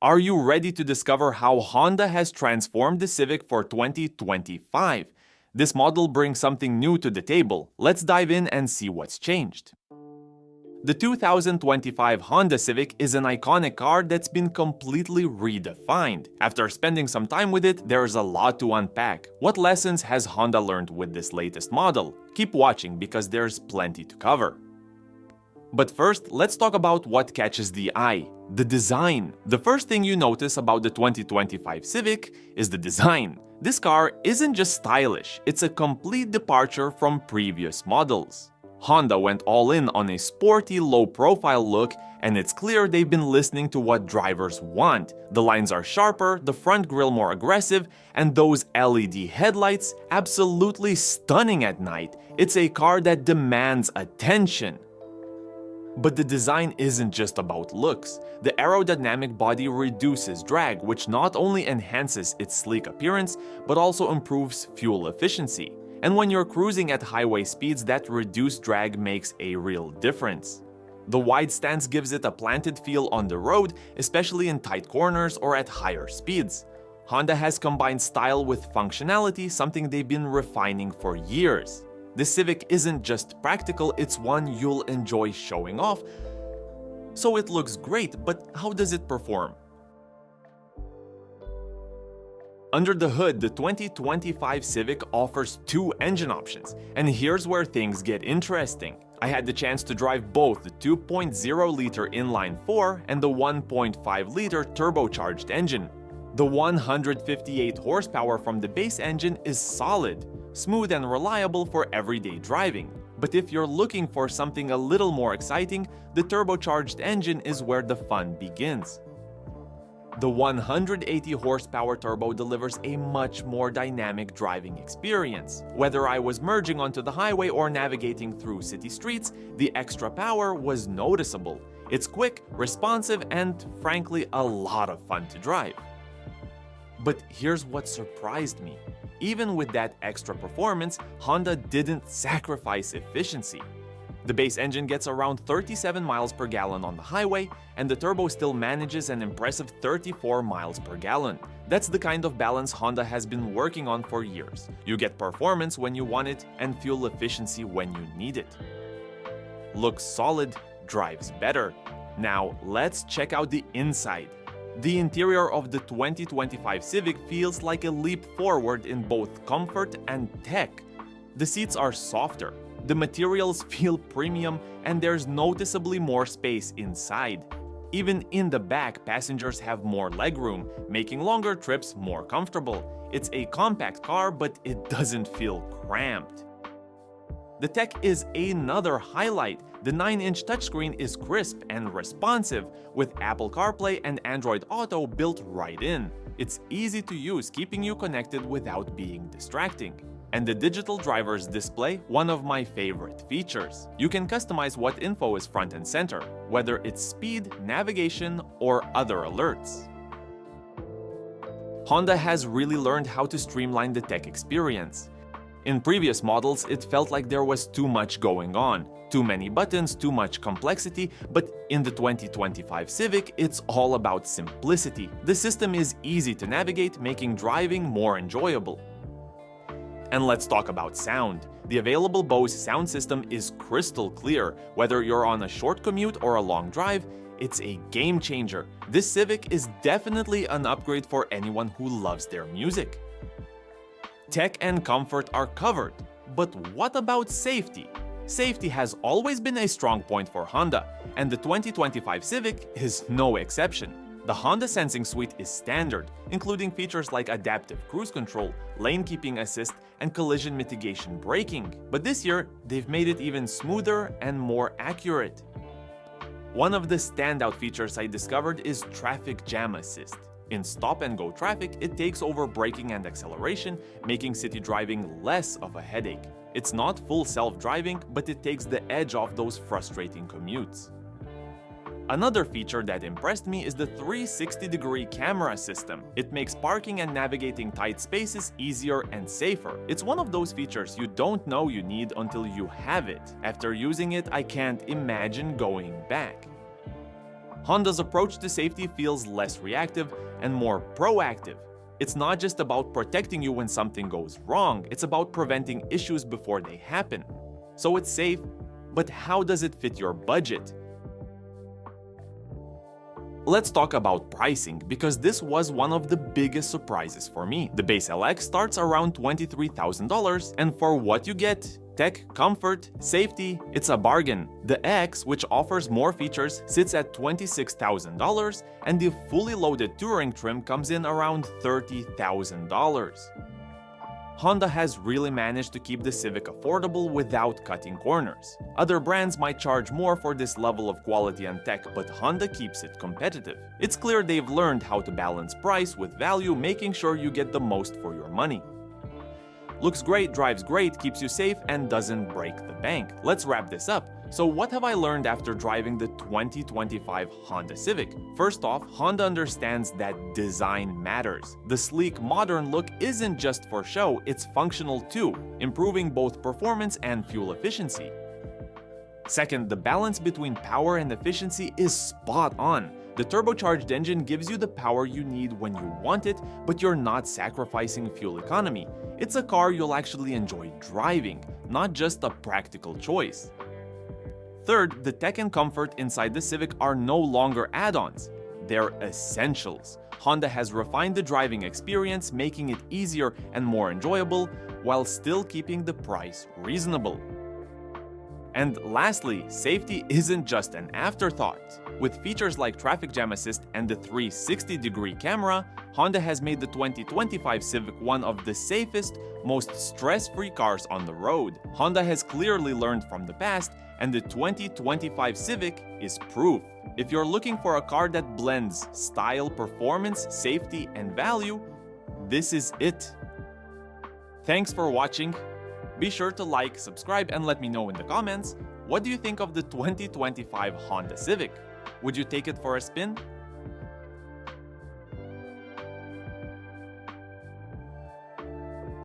Are you ready to discover how Honda has transformed the Civic for 2025? This model brings something new to the table. Let's dive in and see what's changed. The 2025 Honda Civic is an iconic car that's been completely redefined. After spending some time with it, there's a lot to unpack. What lessons has Honda learned with this latest model? Keep watching because there's plenty to cover. But first, let's talk about what catches the eye: the design. The first thing you notice about the 2025 Civic is the design. This car isn't just stylish, it's a complete departure from previous models. Honda went all in on a sporty, low-profile look, and it's clear they've been listening to what drivers want. The lines are sharper, the front grille more aggressive, and those LED headlights absolutely stunning at night. It's a car that demands attention. But the design isn't just about looks. The aerodynamic body reduces drag, which not only enhances its sleek appearance, but also improves fuel efficiency. And when you're cruising at highway speeds, that reduced drag makes a real difference. The wide stance gives it a planted feel on the road, especially in tight corners or at higher speeds. Honda has combined style with functionality, something they've been refining for years. The Civic isn't just practical, it's one you'll enjoy showing off. So it looks great, but how does it perform? Under the hood, the 2025 Civic offers two engine options, and here's where things get interesting. I had the chance to drive both the 2.0-liter inline-4 and the 1.5-liter turbocharged engine. The 158 horsepower from the base engine is solid, smooth and reliable for everyday driving. But if you're looking for something a little more exciting, the turbocharged engine is where the fun begins. The 180 horsepower turbo delivers a much more dynamic driving experience. Whether I was merging onto the highway or navigating through city streets, the extra power was noticeable. It's quick, responsive, and frankly, a lot of fun to drive. But here's what surprised me. Even with that extra performance, Honda didn't sacrifice efficiency. The base engine gets around 37 miles per gallon on the highway, and the turbo still manages an impressive 34 miles per gallon. That's the kind of balance Honda has been working on for years. You get performance when you want it, and fuel efficiency when you need it. Looks solid, drives better. Now let's check out the inside. The interior of the 2025 Civic feels like a leap forward in both comfort and tech. The seats are softer, the materials feel premium, and there's noticeably more space inside. Even in the back, passengers have more legroom, making longer trips more comfortable. It's a compact car, but it doesn't feel cramped. The tech is another highlight. The 9-inch touchscreen is crisp and responsive, with Apple CarPlay and Android Auto built right in. It's easy to use, keeping you connected without being distracting. And the digital driver's display, one of my favorite features. You can customize what info is front and center, whether it's speed, navigation, or other alerts. Honda has really learned how to streamline the tech experience. In previous models, it felt like there was too much going on. Too many buttons, too much complexity, but in the 2025 Civic, it's all about simplicity. The system is easy to navigate, making driving more enjoyable. And let's talk about sound. The available Bose sound system is crystal clear. Whether you're on a short commute or a long drive, it's a game changer. This Civic is definitely an upgrade for anyone who loves their music. Tech and comfort are covered, but what about safety? Safety has always been a strong point for Honda, and the 2025 Civic is no exception. The Honda Sensing Suite is standard, including features like adaptive cruise control, lane keeping assist, and collision mitigation braking. But this year, they've made it even smoother and more accurate. One of the standout features I discovered is traffic jam assist. In stop-and-go traffic, it takes over braking and acceleration, making city driving less of a headache. It's not full self-driving, but it takes the edge off those frustrating commutes. Another feature that impressed me is the 360-degree camera system. It makes parking and navigating tight spaces easier and safer. It's one of those features you don't know you need until you have it. After using it, I can't imagine going back. Honda's approach to safety feels less reactive and more proactive. It's not just about protecting you when something goes wrong, it's about preventing issues before they happen. So it's safe, but how does it fit your budget? Let's talk about pricing, because this was one of the biggest surprises for me. The base LX starts around $23,000, and for what you get, tech, comfort, safety, it's a bargain. The X, which offers more features, sits at $26,000, and the fully loaded touring trim comes in around $30,000. Honda has really managed to keep the Civic affordable without cutting corners. Other brands might charge more for this level of quality and tech, but Honda keeps it competitive. It's clear they've learned how to balance price with value, making sure you get the most for your money. Looks great, drives great, keeps you safe, and doesn't break the bank. Let's wrap this up. So what have I learned after driving the 2025 Honda Civic? First off, Honda understands that design matters. The sleek, modern look isn't just for show, it's functional too, improving both performance and fuel efficiency. Second, the balance between power and efficiency is spot on. The turbocharged engine gives you the power you need when you want it, but you're not sacrificing fuel economy. It's a car you'll actually enjoy driving, not just a practical choice. Third, the tech and comfort inside the Civic are no longer add-ons. They're essentials. Honda has refined the driving experience, making it easier and more enjoyable, while still keeping the price reasonable. And lastly, safety isn't just an afterthought. With features like traffic jam assist and the 360-degree camera, Honda has made the 2025 Civic one of the safest, most stress-free cars on the road. Honda has clearly learned from the past, and the 2025 Civic is proof. If you're looking for a car that blends style, performance, safety, and value, this is it. Thanks for watching. Be sure to like, subscribe, and let me know in the comments, what do you think of the 2025 Honda Civic? Would you take it for a spin?